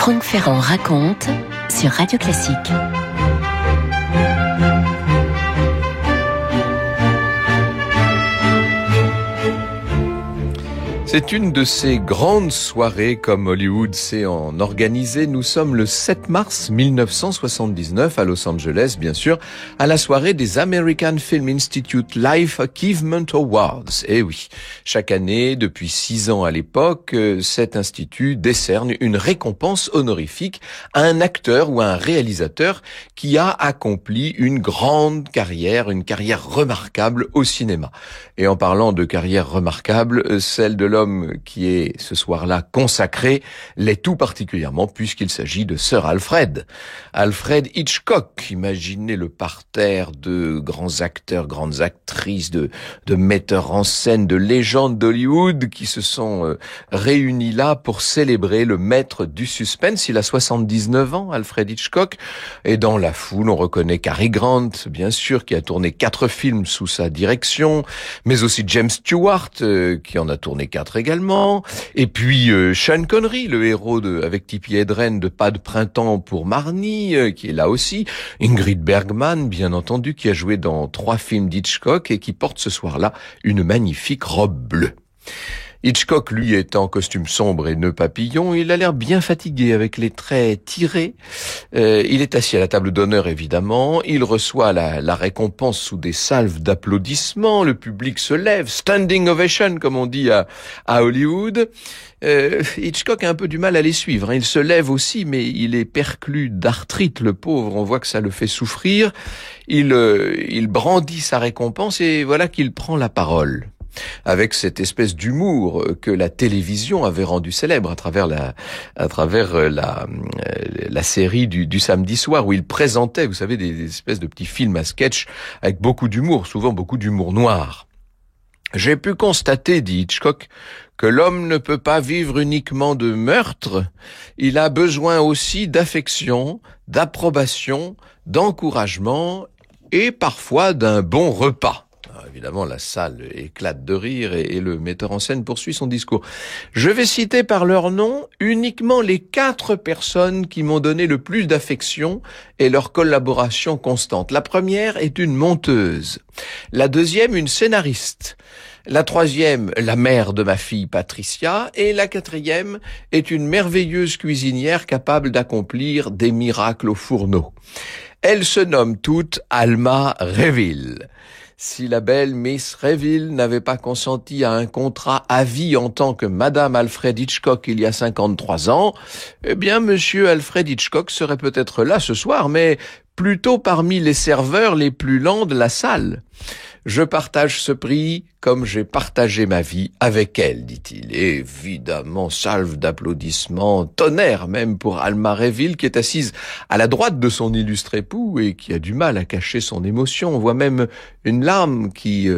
Franck Ferrand raconte sur Radio Classique. C'est une de ces grandes soirées comme Hollywood sait en organiser. Nous sommes le 7 mars 1979 à Los Angeles, bien sûr, à la soirée des American Film Institute Life Achievement Awards. Et oui, chaque année, depuis 6 ans à l'époque, cet institut décerne une récompense honorifique à un acteur ou à un réalisateur qui a accompli une grande carrière, une carrière remarquable au cinéma. Et en parlant de carrière remarquable, celle de l'homme qui est ce soir-là consacré l'est tout particulièrement puisqu'il s'agit de Sir Alfred. Alfred Hitchcock. Imaginez le parterre de grands acteurs, grandes actrices, de metteurs en scène, de légendes d'Hollywood qui se sont réunis là pour célébrer le maître du suspense. Il a 79 ans, Alfred Hitchcock. Et dans la foule, on reconnaît Cary Grant, bien sûr, qui a tourné 4 films sous sa direction, mais aussi James Stewart, qui en a tourné 4 également, et puis Sean Connery, le héros avec Tippi Hedren de Pas de printemps pour Marnie, qui est là aussi, Ingrid Bergman, bien entendu, qui a joué dans 3 films d'Hitchcock et qui porte ce soir-là une magnifique robe bleue. Hitchcock, lui, est en costume sombre et nœud papillon. Il a l'air bien fatigué avec les traits tirés. Il est assis à la table d'honneur, évidemment. Il reçoit la récompense sous des salves d'applaudissements. Le public se lève. Standing ovation, comme on dit à Hollywood. Hitchcock a un peu du mal à les suivre. Il se lève aussi, mais il est perclus d'arthrite, le pauvre. On voit que ça le fait souffrir. Il brandit sa récompense et voilà qu'il prend la parole, avec cette espèce d'humour que la télévision avait rendu célèbre à travers la série du samedi soir où il présentait, vous savez, des espèces de petits films à sketch avec beaucoup d'humour, souvent beaucoup d'humour noir. J'ai pu constater, dit Hitchcock, que l'homme ne peut pas vivre uniquement de meurtre, il a besoin aussi d'affection, d'approbation, d'encouragement et parfois d'un bon repas. Évidemment, la salle éclate de rire et le metteur en scène poursuit son discours. Je vais citer par leur nom uniquement les 4 personnes qui m'ont donné le plus d'affection et leur collaboration constante. La première est une monteuse. La deuxième, une scénariste. La troisième, la mère de ma fille Patricia. Et la 4e est une merveilleuse cuisinière capable d'accomplir des miracles au fourneau. Elles se nomment toutes Alma Reville. Si la belle Miss Reville n'avait pas consenti à un contrat à vie en tant que Madame Alfred Hitchcock il y a 53 ans, eh bien, Monsieur Alfred Hitchcock serait peut-être là ce soir, mais plutôt parmi les serveurs les plus lents de la salle. Je partage ce prix comme j'ai partagé ma vie avec elle, dit-il. Et évidemment, salve d'applaudissements, tonnerre même pour Alma Reville, qui est assise à la droite de son illustre époux et qui a du mal à cacher son émotion. On voit même une larme qui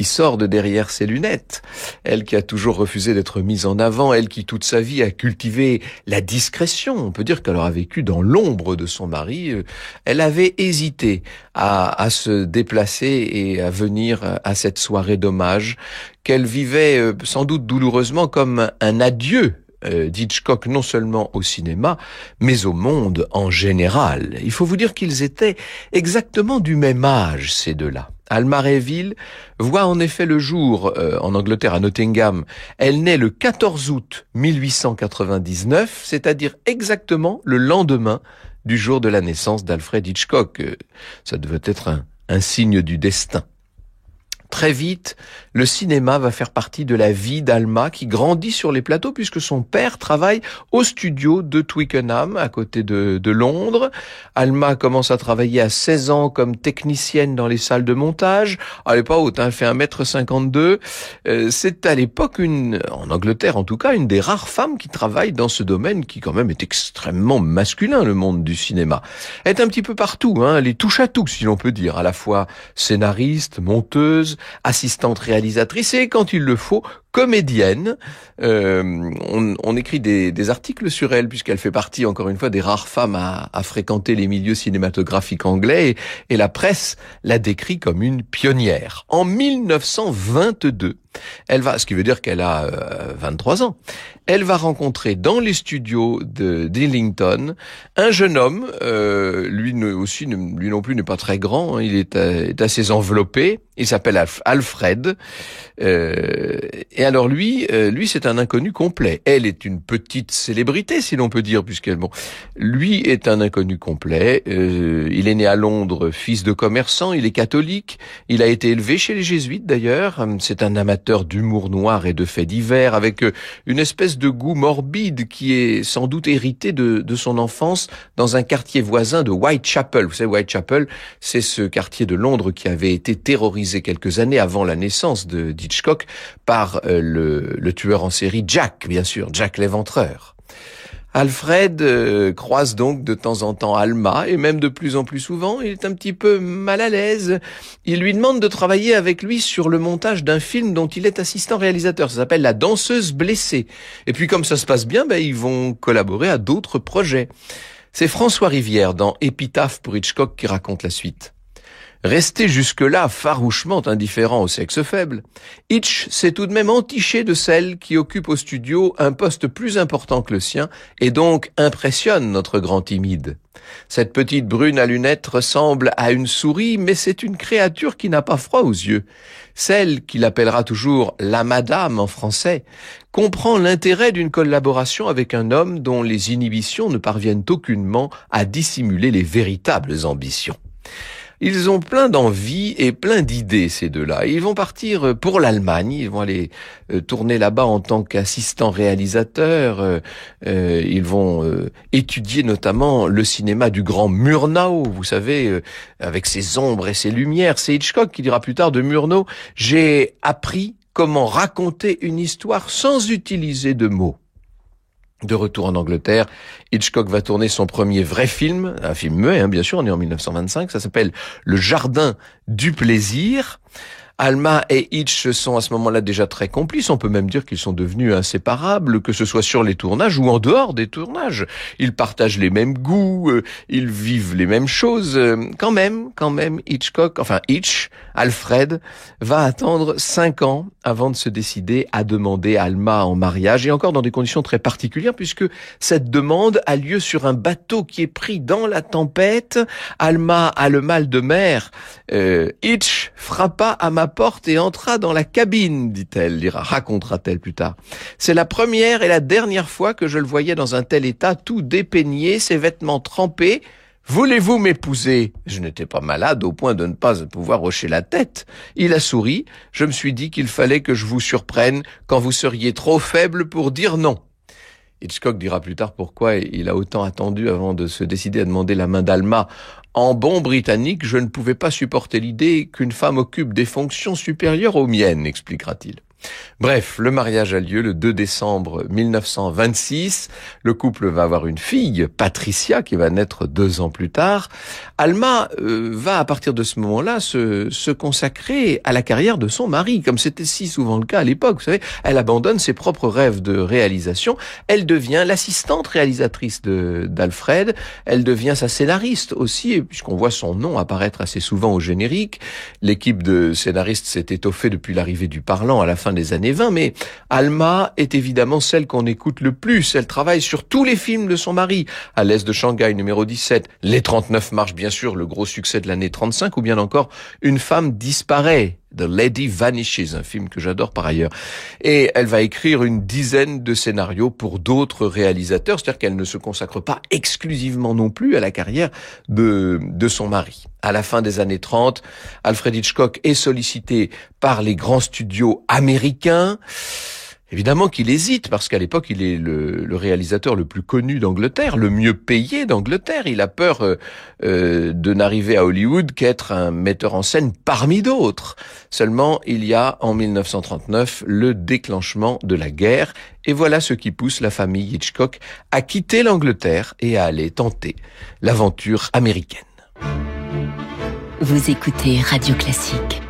sort de derrière ses lunettes. Elle qui a toujours refusé d'être mise en avant, elle qui toute sa vie a cultivé la discrétion. On peut dire qu'elle aura vécu dans l'ombre de son mari. Elle avait hésité à se déplacer et à venir à cette soirée d'hommage qu'elle vivait sans doute douloureusement comme un adieu d'Hitchcock non seulement au cinéma, mais au monde en général. Il faut vous dire qu'ils étaient exactement du même âge, ces deux-là. Alma Reville voit en effet le jour en Angleterre, à Nottingham. Elle naît le 14 août 1899, c'est-à-dire exactement le lendemain du jour de la naissance d'Alfred Hitchcock. Ça devait être un signe du destin. Très vite, le cinéma va faire partie de la vie d'Alma qui grandit sur les plateaux puisque son père travaille au studio de Twickenham à côté de Londres. Alma commence à travailler à 16 ans comme technicienne dans les salles de montage. Elle n'est pas haute, elle fait 1m52. C'est à l'époque en Angleterre en tout cas, une des rares femmes qui travaillent dans ce domaine qui quand même est extrêmement masculin, le monde du cinéma. Elle est un petit peu partout, elle est touche à tout si l'on peut dire, à la fois scénariste, monteuse, assistante réalisatrice et, quand il le faut, comédienne. On écrit des articles sur elle puisqu'elle fait partie, encore une fois, des rares femmes à fréquenter les milieux cinématographiques anglais et la presse la décrit comme une pionnière. En 1922, ce qui veut dire qu'elle a 23 ans, elle va rencontrer dans les studios d'Islington un jeune homme, lui non plus n'est pas très grand, hein, il est assez enveloppé, il s'appelle Alfred, et alors lui c'est un inconnu complet. Elle est une petite célébrité, si l'on peut dire, lui est un inconnu complet, il est né à Londres, fils de commerçant, il est catholique, il a été élevé chez les jésuites d'ailleurs, c'est un amateur d'humour noir et de faits divers, avec une espèce de goût morbide qui est sans doute hérité de son enfance dans un quartier voisin de Whitechapel. Vous savez, Whitechapel, c'est ce quartier de Londres qui avait été terrorisé quelques années avant la naissance d'Hitchcock par le tueur en série Jack, bien sûr, Jack l'Éventreur. Alfred croise donc de temps en temps Alma, et même de plus en plus souvent, il est un petit peu mal à l'aise. Il lui demande de travailler avec lui sur le montage d'un film dont il est assistant réalisateur. Ça s'appelle La danseuse blessée. Et puis comme ça se passe bien, ils vont collaborer à d'autres projets. C'est François Rivière dans Épitaphe pour Hitchcock qui raconte la suite. Resté jusque-là farouchement indifférent au sexe faible, Hitch s'est tout de même entiché de celle qui occupe au studio un poste plus important que le sien et donc impressionne notre grand timide. Cette petite brune à lunettes ressemble à une souris, mais c'est une créature qui n'a pas froid aux yeux. Celle qu'il appellera toujours la madame en français comprend l'intérêt d'une collaboration avec un homme dont les inhibitions ne parviennent aucunement à dissimuler les véritables ambitions. Ils ont plein d'envie et plein d'idées, ces deux-là. Ils vont partir pour l'Allemagne, ils vont aller tourner là-bas en tant qu'assistants réalisateurs. Ils vont étudier notamment le cinéma du grand Murnau, vous savez, avec ses ombres et ses lumières. C'est Hitchcock qui dira plus tard de Murnau « J'ai appris comment raconter une histoire sans utiliser de mots ». De retour en Angleterre, Hitchcock va tourner son premier vrai film, un film muet, bien sûr, on est en 1925, ça s'appelle Le Jardin du plaisir. Alma et Hitch sont à ce moment-là déjà très complices, on peut même dire qu'ils sont devenus inséparables, que ce soit sur les tournages ou en dehors des tournages. Ils partagent les mêmes goûts, ils vivent les mêmes choses. Quand même, Hitch, Alfred, va attendre 5 ans avant de se décider à demander Alma en mariage, et encore dans des conditions très particulières, puisque cette demande a lieu sur un bateau qui est pris dans la tempête. Alma a le mal de mer. Hitch frappa à ma porte et entra dans la cabine, dit-elle, racontera-t-elle plus tard. C'est la première et la dernière fois que je le voyais dans un tel état, tout dépeigné, ses vêtements trempés. Voulez-vous m'épouser? Je n'étais pas malade au point de ne pas pouvoir hocher la tête. Il a souri. Je me suis dit qu'il fallait que je vous surprenne quand vous seriez trop faible pour dire non. Hitchcock dira plus tard pourquoi il a autant attendu avant de se décider à demander la main d'Alma. En bon britannique, je ne pouvais pas supporter l'idée qu'une femme occupe des fonctions supérieures aux miennes, expliquera-t-il. Bref, le mariage a lieu le 2 décembre 1926. Le couple va avoir une fille, Patricia, qui va naître 2 ans plus tard. Alma va, à partir de ce moment-là, se consacrer à la carrière de son mari, comme c'était si souvent le cas à l'époque. Vous savez, elle abandonne ses propres rêves de réalisation. Elle devient l'assistante réalisatrice d'Alfred. Elle devient sa scénariste aussi, puisqu'on voit son nom apparaître assez souvent au générique. L'équipe de scénaristes s'est étoffée depuis l'arrivée du parlant à la fin des années 20, mais Alma est évidemment celle qu'on écoute le plus. Elle travaille sur tous les films de son mari. À l'Est de Shanghai, numéro 17, Les 39 marches, bien sûr, le gros succès de l'année 35, ou bien encore Une femme disparaît, The Lady Vanishes, un film que j'adore par ailleurs. Et elle va écrire une dizaine de scénarios pour d'autres réalisateurs, c'est-à-dire qu'elle ne se consacre pas exclusivement non plus à la carrière de son mari. À la fin des années 30, Alfred Hitchcock est sollicité par les grands studios américains. Évidemment qu'il hésite, parce qu'à l'époque, il est le réalisateur le plus connu d'Angleterre, le mieux payé d'Angleterre. Il a peur de n'arriver à Hollywood qu'être un metteur en scène parmi d'autres. Seulement, il y a en 1939 le déclenchement de la guerre, et voilà ce qui pousse la famille Hitchcock à quitter l'Angleterre et à aller tenter l'aventure américaine. Vous écoutez Radio Classique.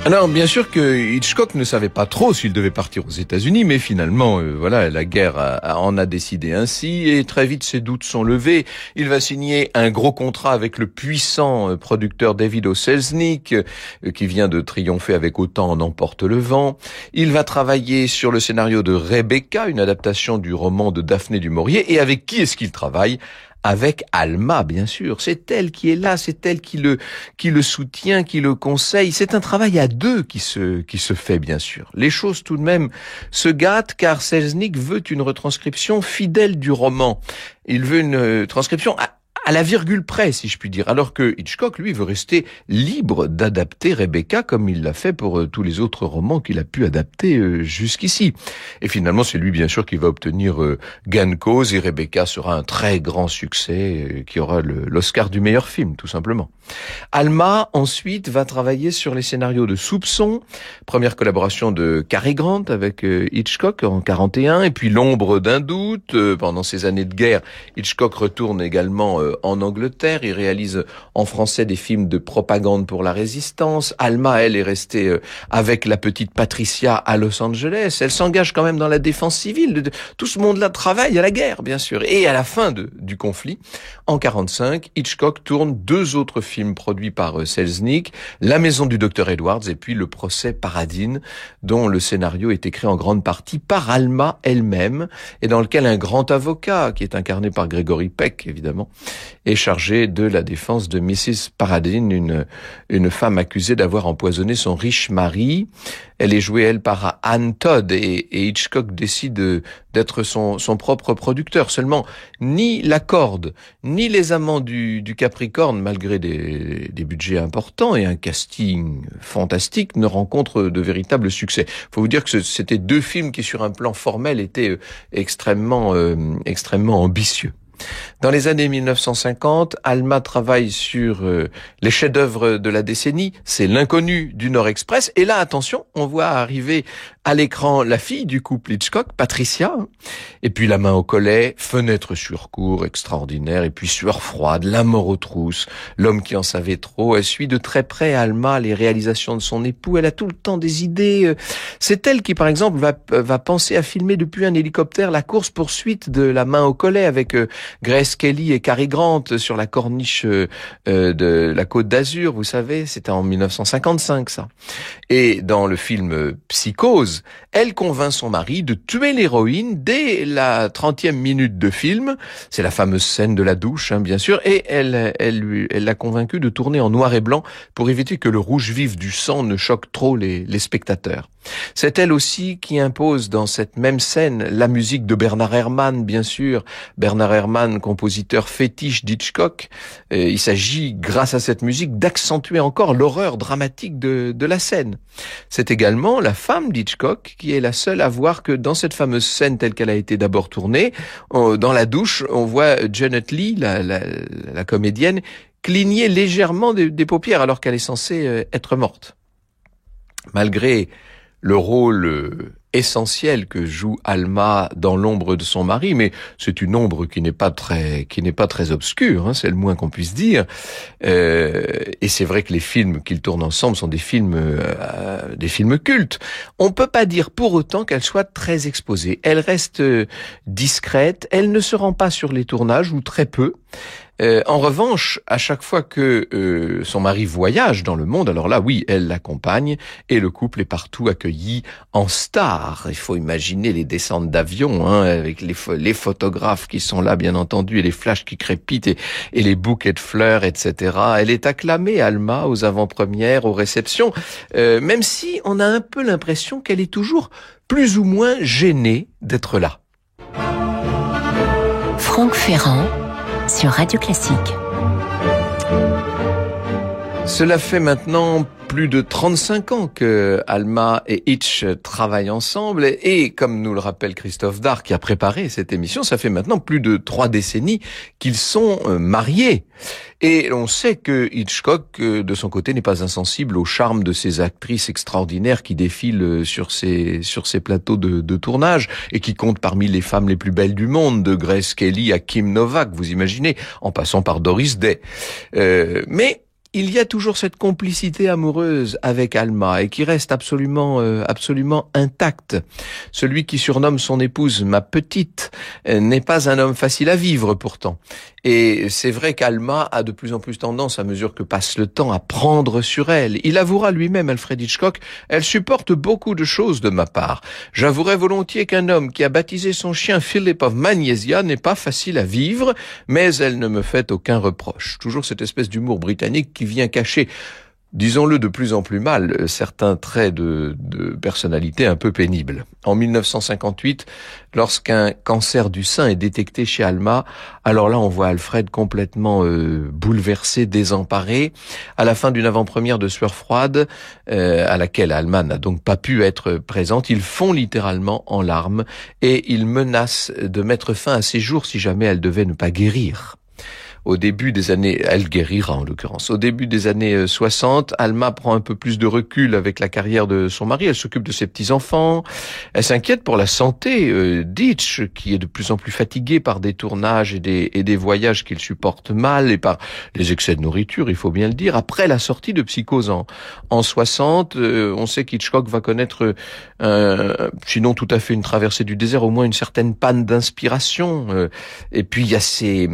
Alors, bien sûr que Hitchcock ne savait pas trop s'il devait partir aux États-Unis, mais finalement, voilà, la guerre en a décidé ainsi, et très vite ses doutes sont levés. Il va signer un gros contrat avec le puissant producteur David O. Selznick, qui vient de triompher avec Autant en emporte le vent. Il va travailler sur le scénario de Rebecca, une adaptation du roman de Daphné du Maurier, et avec qui est-ce qu'il travaille ? Avec Alma, bien sûr. C'est elle qui est là, c'est elle qui le soutient, qui le conseille. C'est un travail à deux qui se fait, bien sûr. Les choses, tout de même, se gâtent car Selznick veut une retranscription fidèle du roman. Il veut une transcription à la virgule près, si je puis dire, alors que Hitchcock, lui, veut rester libre d'adapter Rebecca comme il l'a fait pour tous les autres romans qu'il a pu adapter jusqu'ici. Et finalement, c'est lui, bien sûr, qui va obtenir gain de cause, et Rebecca sera un très grand succès qui aura l'Oscar du meilleur film, tout simplement. Alma, ensuite, va travailler sur les scénarios de Soupçon, première collaboration de Cary Grant avec Hitchcock en 41, et puis L'ombre d'un doute. Pendant ces années de guerre, Hitchcock retourne également en Angleterre. Il réalise en français des films de propagande pour la résistance. Alma, elle, est restée avec la petite Patricia à Los Angeles. Elle s'engage quand même dans la défense civile. Tout ce monde-là travaille à la guerre, bien sûr. Et à la fin du conflit, en 45, Hitchcock tourne deux autres films produits par Selznick, La maison du docteur Edwards et puis Le procès Paradine, dont le scénario est écrit en grande partie par Alma elle-même, et dans lequel un grand avocat, qui est incarné par Gregory Peck, évidemment, est chargé de la défense de Mrs. Paradine, une femme accusée d'avoir empoisonné son riche mari. Elle est jouée, elle, par Anne Todd, et Hitchcock décide d'être son propre producteur. Seulement, ni la corde, ni les amants du Capricorne, malgré des budgets importants et un casting fantastique, ne rencontrent de véritables succès. Faut vous dire que c'était deux films qui, sur un plan formel, étaient extrêmement ambitieux. Dans les années 1950, Alma travaille sur les chefs-d'œuvre de la décennie, c'est L'inconnu du Nord Express. Et là, attention, on voit arriver à l'écran la fille du couple Hitchcock, Patricia, et puis La main au collet, Fenêtre sur cour, extraordinaire, et puis Sueur froide, La mort aux trousses, L'homme qui en savait trop. Elle suit de très près, Alma, les réalisations de son époux. Elle a tout le temps des idées. C'est elle qui, par exemple, va penser à filmer depuis un hélicoptère la course-poursuite de La main au collet avec Grace Kelly et Cary Grant sur la corniche de la Côte d'Azur, vous savez, c'était en 1955 ça. Et dans le film Psychose, elle convainc son mari de tuer l'héroïne dès la 30e minute de film. C'est la fameuse scène de la douche, bien sûr, et elle l'a convaincu de tourner en noir et blanc pour éviter que le rouge vif du sang ne choque trop les spectateurs. C'est elle aussi qui impose dans cette même scène la musique de Bernard Herrmann, bien sûr. Bernard Herrmann, compositeur fétiche d'Hitchcock. Il s'agit, grâce à cette musique, d'accentuer encore l'horreur dramatique de la scène. C'est également la femme d'Hitchcock qui est la seule à voir que dans cette fameuse scène telle qu'elle a été d'abord tournée, dans la douche, on voit Janet Leigh, la comédienne, cligner légèrement des paupières alors qu'elle est censée être morte. Malgré le rôle essentiel que joue Alma dans l'ombre de son mari, mais c'est une ombre qui n'est pas très obscure, c'est le moins qu'on puisse dire. Et c'est vrai que les films qu'ils tournent ensemble sont des films cultes. On peut pas dire pour autant qu'elle soit très exposée. Elle reste discrète, elle ne se rend pas sur les tournages, ou très peu. En revanche, à chaque fois que son mari voyage dans le monde, alors là, oui, elle l'accompagne, et le couple est partout accueilli en star. Il faut imaginer les descentes d'avion, avec les photographes qui sont là, bien entendu, et les flashs qui crépitent, et les bouquets de fleurs, etc. Elle est acclamée, Alma, aux avant-premières, aux réceptions, même si on a un peu l'impression qu'elle est toujours plus ou moins gênée d'être là. Franck Ferrand sur Radio Classique. Cela fait maintenant plus de 35 ans que Alma et Hitch travaillent ensemble, et comme nous le rappelle Christophe Darc qui a préparé cette émission, ça fait maintenant plus de 3 décennies qu'ils sont mariés. Et on sait que Hitchcock, de son côté, n'est pas insensible au charme de ces actrices extraordinaires qui défilent sur ces plateaux de tournage et qui comptent parmi les femmes les plus belles du monde, de Grace Kelly à Kim Novak, vous imaginez, en passant par Doris Day. Mais il y a toujours cette complicité amoureuse avec Alma et qui reste absolument intacte. Celui qui surnomme son épouse ma petite n'est pas un homme facile à vivre pourtant. Et c'est vrai qu'Alma a de plus en plus tendance, à mesure que passe le temps, à prendre sur elle. Il avouera lui-même, Alfred Hitchcock, elle supporte beaucoup de choses de ma part. J'avouerai volontiers qu'un homme qui a baptisé son chien Philip of Magnesia n'est pas facile à vivre, mais elle ne me fait aucun reproche. Toujours cette espèce d'humour britannique qui vient cacher, disons-le de plus en plus mal, certains traits de personnalité un peu pénibles. En 1958, lorsqu'un cancer du sein est détecté chez Alma, alors là on voit Alfred complètement bouleversé, désemparé. À la fin d'une avant-première de Sueur froide, à laquelle Alma n'a donc pas pu être présente, il fond littéralement en larmes et il menace de mettre fin à ses jours si jamais elle devait ne pas guérir. Au début des années, elle guérira en l'occurrence. Au début des années 60, Alma prend un peu plus de recul avec la carrière de son mari. Elle s'occupe de ses petits-enfants. Elle s'inquiète pour la santé d'Hitch, qui est de plus en plus fatigué par des tournages et des voyages qu'il supporte mal et par les excès de nourriture, il faut bien le dire. Après la sortie de Psychose en 60, on sait qu'Hitchcock va connaître, sinon tout à fait une traversée du désert, au moins une certaine panne d'inspiration. Et puis il y a ces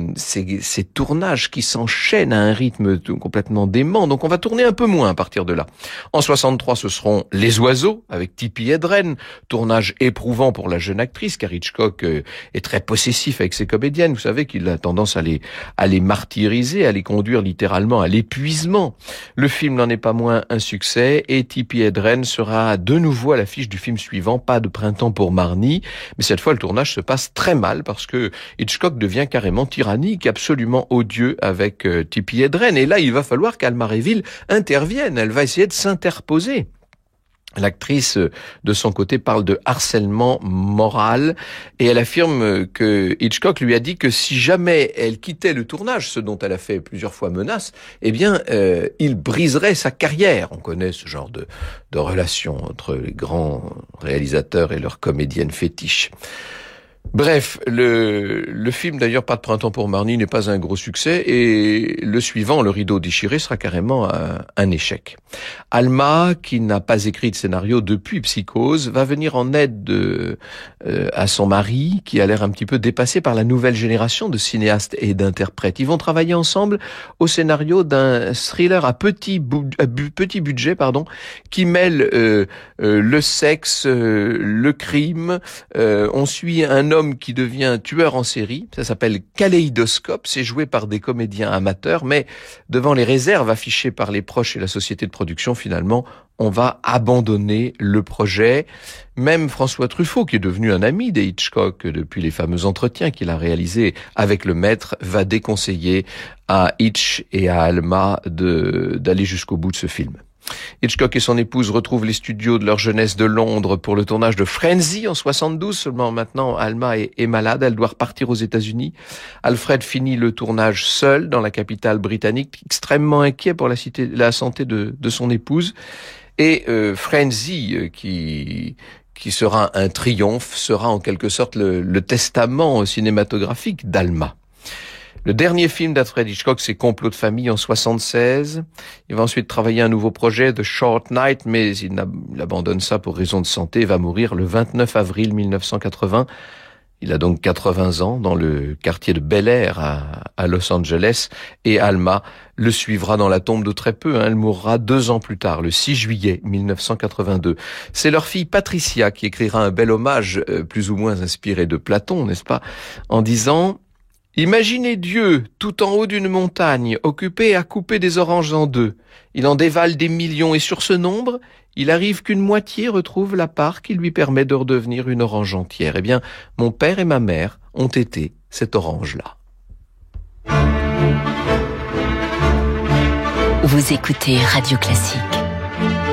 tournages qui s'enchaînent à un rythme complètement dément, donc on va tourner un peu moins à partir de là. En 63, ce seront Les Oiseaux avec Tippi Hedren, tournage éprouvant pour la jeune actrice, car Hitchcock est très possessif avec ses comédiennes. Vous savez qu'il a tendance à les martyriser, à les conduire littéralement à l'épuisement. Le film n'en est pas moins un succès et Tippi Hedren sera de nouveau à l'affiche du film suivant, Pas de printemps pour Marnie, mais cette fois le tournage se passe très mal parce que Hitchcock devient carrément tyrannique, absolument odieux avec Tippi Hedren. Et là, il va falloir qu'Alma Reville intervienne. Elle va essayer de s'interposer. L'actrice, de son côté, parle de harcèlement moral et elle affirme que Hitchcock lui a dit que si jamais elle quittait le tournage, ce dont elle a fait plusieurs fois menace, eh bien, il briserait sa carrière. On connaît ce genre de relation entre les grands réalisateurs et leurs comédiennes fétiches. Bref, le film d'ailleurs Pas de printemps pour Marnie n'est pas un gros succès et le suivant, Le rideau déchiré, sera carrément un échec. Alma, qui n'a pas écrit de scénario depuis Psychose, va venir en aide à son mari qui a l'air un petit peu dépassé par la nouvelle génération de cinéastes et d'interprètes. Ils vont travailler ensemble au scénario d'un thriller à petit budget, qui mêle le sexe, le crime. On suit un homme qui devient tueur en série, ça s'appelle Kaléidoscope, c'est joué par des comédiens amateurs, mais devant les réserves affichées par les proches et la société de production, finalement, on va abandonner le projet. Même François Truffaut, qui est devenu un ami des Hitchcock depuis les fameux entretiens qu'il a réalisés avec le maître, va déconseiller à Hitch et à Alma d'aller jusqu'au bout de ce film. Hitchcock et son épouse retrouvent les studios de leur jeunesse de Londres pour le tournage de Frenzy en 72. Seulement maintenant, Alma est malade, elle doit repartir aux États-Unis. Alfred finit le tournage seul dans la capitale britannique, extrêmement inquiet pour la santé de son épouse. Et Frenzy, qui sera un triomphe, sera en quelque sorte le testament cinématographique d'Alma. Le dernier film d'Alfred Hitchcock, c'est Complot de famille en 76. Il va ensuite travailler un nouveau projet, The Short Night, mais il abandonne ça pour raison de santé et va mourir le 29 avril 1980. Il a donc 80 ans dans le quartier de Bel Air à Los Angeles et Alma le suivra dans la tombe de très peu. Elle mourra 2 ans plus tard, le 6 juillet 1982. C'est leur fille Patricia qui écrira un bel hommage plus ou moins inspiré de Platon, n'est-ce pas, en disant: imaginez Dieu tout en haut d'une montagne, occupé à couper des oranges en 2. Il en dévale des millions et sur ce nombre, il arrive qu'une moitié retrouve la part qui lui permet de redevenir une orange entière. Eh bien, mon père et ma mère ont été cette orange-là. Vous écoutez Radio Classique.